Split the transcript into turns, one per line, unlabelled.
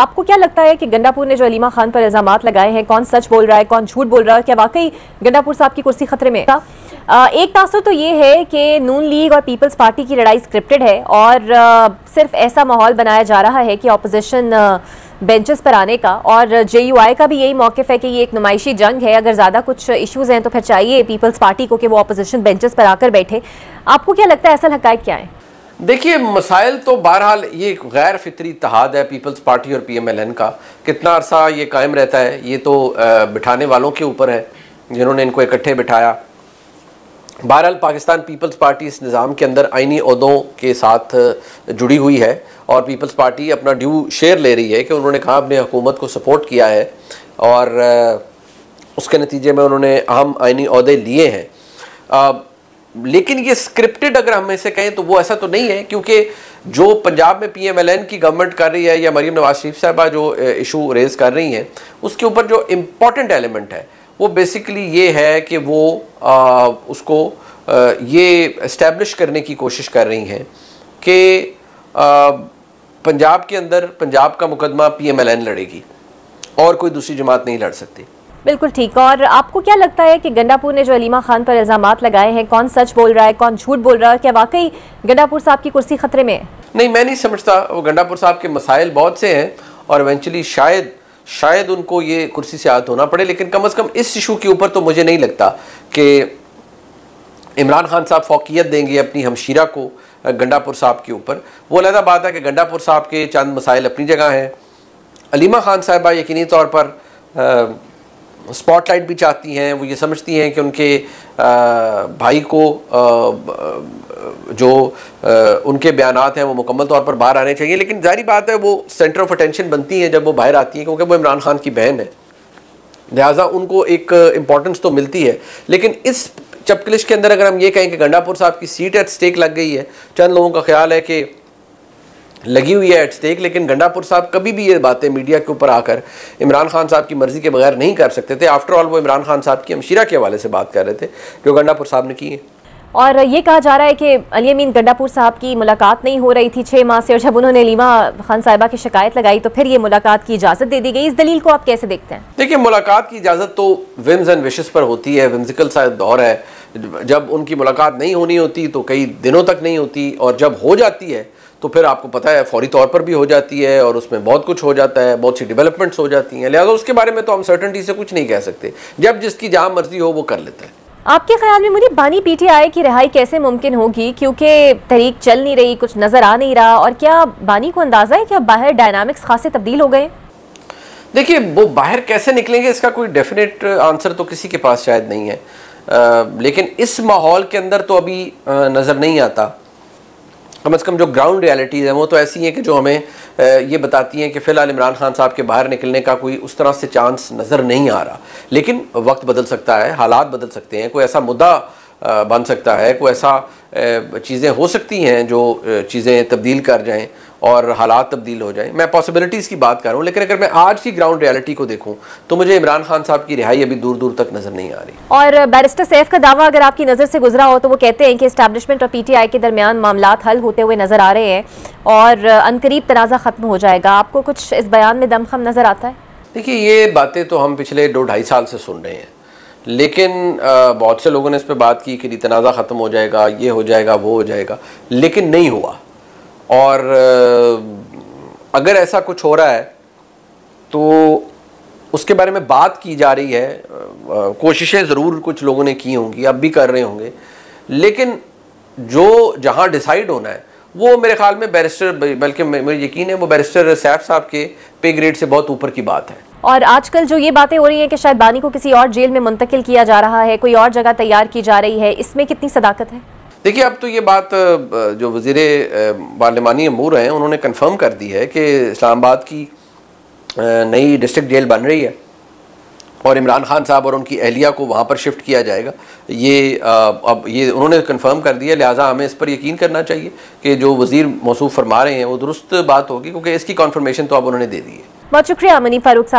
आपको क्या लगता है कि गंडापुर ने जो अलीमा खान पर इल्जामात लगाए हैं, कौन सच बोल रहा है, कौन झूठ बोल रहा है? क्या वाकई गंडापुर साहब की कुर्सी खतरे में है? एक तासुर तो ये है कि नून लीग और पीपल्स पार्टी की लड़ाई स्क्रिप्टेड है और सिर्फ ऐसा माहौल बनाया जा रहा है कि ऑपोजिशन बेंचेस पर आने का, और JUI का भी यही मौक़िफ़ है कि ये एक नुमाइशी जंग है। अगर ज़्यादा कुछ इश्यूज़ हैं तो फिर चाहिए पीपल्स पार्टी को कि वो ऑपोजिशन बेंचेस पर आकर बैठे। आपको क्या लगता है, असल हक़ाइक़ क्या है?
देखिए, मसाइल तो बहरहाल ये गैर फितरी इत्तेहाद है पीपल्स पार्टी और PMLN का। कितना अरसा ये कायम रहता है ये तो बिठाने वालों के ऊपर है जिन्होंने इनको इकट्ठे बिठाया। बहरहाल पाकिस्तान पीपल्स पार्टी इस निज़ाम के अंदर आइनी ओहदों के साथ जुड़ी हुई है और पीपल्स पार्टी अपना ड्यू शेयर ले रही है कि उन्होंने कहा अपने हुकूमत को सपोर्ट किया है और उसके नतीजे में उन्होंने अहम आइनी ओहदे लिए हैं। लेकिन ये स्क्रिप्टेड अगर हम इसे कहें तो वो ऐसा तो नहीं है, क्योंकि जो पंजाब में PMLN की गवर्नमेंट कर रही है या मरीम नवाज शरीफ साहबा जो इशू रेज़ कर रही हैं, उसके ऊपर जो इम्पॉर्टेंट एलिमेंट है वो बेसिकली ये है कि वो उसको ये इस्टेब्लिश करने की कोशिश कर रही हैं कि पंजाब के अंदर पंजाब का मुकदमा PMLN लड़ेगी और कोई दूसरी जमात नहीं लड़ सकती।
बिल्कुल ठीक। और आपको क्या लगता है कि गंडापुर ने जो अलीमा खान पर इल्जामात लगाए हैं, कौन सच बोल रहा है, कौन झूठ बोल रहा है? क्या वाकई गंडापुर साहब की कुर्सी खतरे में है?
नहीं, मैं नहीं समझता। वो गंडापुर साहब के मसाइल बहुत से हैं और इवेंचुअली शायद उनको ये कुर्सी से आदत होना पड़े, लेकिन कम से कम इस इशू के ऊपर तो मुझे नहीं लगता कि इमरान खान साहब फौकियत देंगे अपनी हमशीरा को गंडापुर साहब के ऊपर। वो अलग बात है कि गंडापुर साहब के चंद मसाइल अपनी जगह हैं। अलीमा खान साहबा यकीनी तौर पर स्पॉटलाइट भी चाहती हैं। वो ये समझती हैं कि उनके भाई को जो उनके बयानात हैं वो मुकम्मल तौर पर बाहर आने चाहिए, लेकिन जाहिर बात है वो सेंटर ऑफ अटेंशन बनती हैं जब वो बाहर आती हैं, क्योंकि वो इमरान खान की बहन है, लिहाजा उनको एक इम्पॉर्टेंस तो मिलती है। लेकिन इस चपकलिश के अंदर अगर हम ये कहें कि गंडापुर साहब की सीट एट स्टेक लग गई है, चंद लोगों का ख्याल है कि लगी हुई है एट स्टेक, लेकिन गंडापुर साहब कभी भी ये बातें मीडिया के ऊपर आकर इमरान खान साहब की मर्जी के बगैर नहीं कर सकते थे। आफ्टर ऑल वो इमरान खान साहब की हमशीरा के हवाले से बात कर रहे थे जो गंडापुर साहब ने की है।
और ये कहा जा रहा है कि अली अमीन गंडापुर साहब की मुलाकात नहीं हो रही थी 6 माह से, और जब उन्होंने अलीमा खान साहिबा की शिकायत लगाई तो फिर ये मुलाकात की इजाज़त दे दी गई। इस दलील को आप कैसे देखते हैं?
देखिए, मुलाकात की इजाज़त तो विम्स एंड विशेस पर होती है। विम्सिकल सा दौर है, जब उनकी मुलाकात नहीं होनी होती तो कई दिनों तक नहीं होती, और जब हो जाती है तो फिर आपको पता है फौरी तौर पर भी हो जाती है और उसमें बहुत कुछ हो जाता है, बहुत सी डेवलपमेंट्स हो जाती हैं। लिहाजा उसके बारे में तो हम सर्टेनिटी से कुछ नहीं कह सकते। जब जिसकी जहाँ मर्जी हो वो कर लेता है।
आपके ख्याल में मुझे बानी PTI की रिहाई कैसे मुमकिन होगी, क्योंकि तहरीक चल नहीं रही, कुछ नजर आ नहीं रहा, और क्या बानी को अंदाजा है कि अब बाहर डायनामिक्स खासे तब्दील हो गए?
देखिए, वो बाहर कैसे निकलेंगे इसका कोई डेफिनेट आंसर तो किसी के पास शायद नहीं है, लेकिन इस माहौल के अंदर तो अभी नज़र नहीं आता। कम से कम जो ग्राउंड रियलिटीज़ हैं वो तो ऐसी हैं कि जो हमें ये बताती हैं कि फ़िलहाल इमरान खान साहब के बाहर निकलने का कोई उस तरह से चांस नज़र नहीं आ रहा। लेकिन वक्त बदल सकता है, हालात बदल सकते हैं, कोई ऐसा मुद्दा बन सकता है, कोई ऐसा चीज़ें हो सकती हैं जो चीज़ें तब्दील कर जाएं और हालात तब्दील हो जाएं। मैं पॉसिबिलिटीज़ की बात कर रहा हूँ, लेकिन अगर मैं आज की ग्राउंड रियलिटी को देखूँ तो मुझे इमरान खान साहब की रिहाई अभी दूर दूर तक नज़र नहीं आ रही।
और बैरिस्टर सैफ का दावा अगर आपकी नज़र से गुजरा हो तो वो कहते हैं कि एस्टैब्लिशमेंट और PTI के दरमियान मामलात हल होते हुए नज़र आ रहे हैं और अनकरीब तनाज़ा ख़त्म हो जाएगा। आपको कुछ इस बयान में दमखम नज़र आता है?
देखिए, ये बातें तो हम पिछले 2-2.5 साल से सुन रहे हैं, लेकिन बहुत से लोगों ने इस पर बात की कि तनाज़ा ख़त्म हो जाएगा, ये हो जाएगा, वो हो जाएगा, लेकिन नहीं हुआ। और अगर ऐसा कुछ हो रहा है तो उसके बारे में बात की जा रही है, कोशिशें ज़रूर कुछ लोगों ने की होंगी, अब भी कर रहे होंगे, लेकिन जो जहाँ डिसाइड होना है वो मेरे ख्याल में बैरिस्टर, बल्कि मुझे यकीन है वो बैरिस्टर सैफ साहब के पे ग्रेड से बहुत ऊपर की बात है।
और आजकल जो ये बातें हो रही हैं कि शायद बानी को किसी और जेल में मुंतकिल किया जा रहा है, कोई और जगह तैयार की जा रही है, इसमें कितनी सदाकत है?
देखिए, अब तो ये बात जो वज़ीरे पार्लिमानी अमूर हैं उन्होंने कंफर्म कर दी है कि इस्लामाबाद की नई डिस्ट्रिक्ट जेल बन रही है और इमरान खान साहब और उनकी अहलिया को वहाँ पर शिफ्ट किया जाएगा। ये अब ये उन्होंने कंफर्म कर दिया, लिहाजा हमें इस पर यकीन करना चाहिए कि जो वज़ीर मौसूफ फरमा रहे हैं वो दुरुस्त बात होगी, क्योंकि इसकी कन्फर्मेशन तो अब उन्होंने दे दी है।
बहुत शुक्रिया मनी फारूक साहब।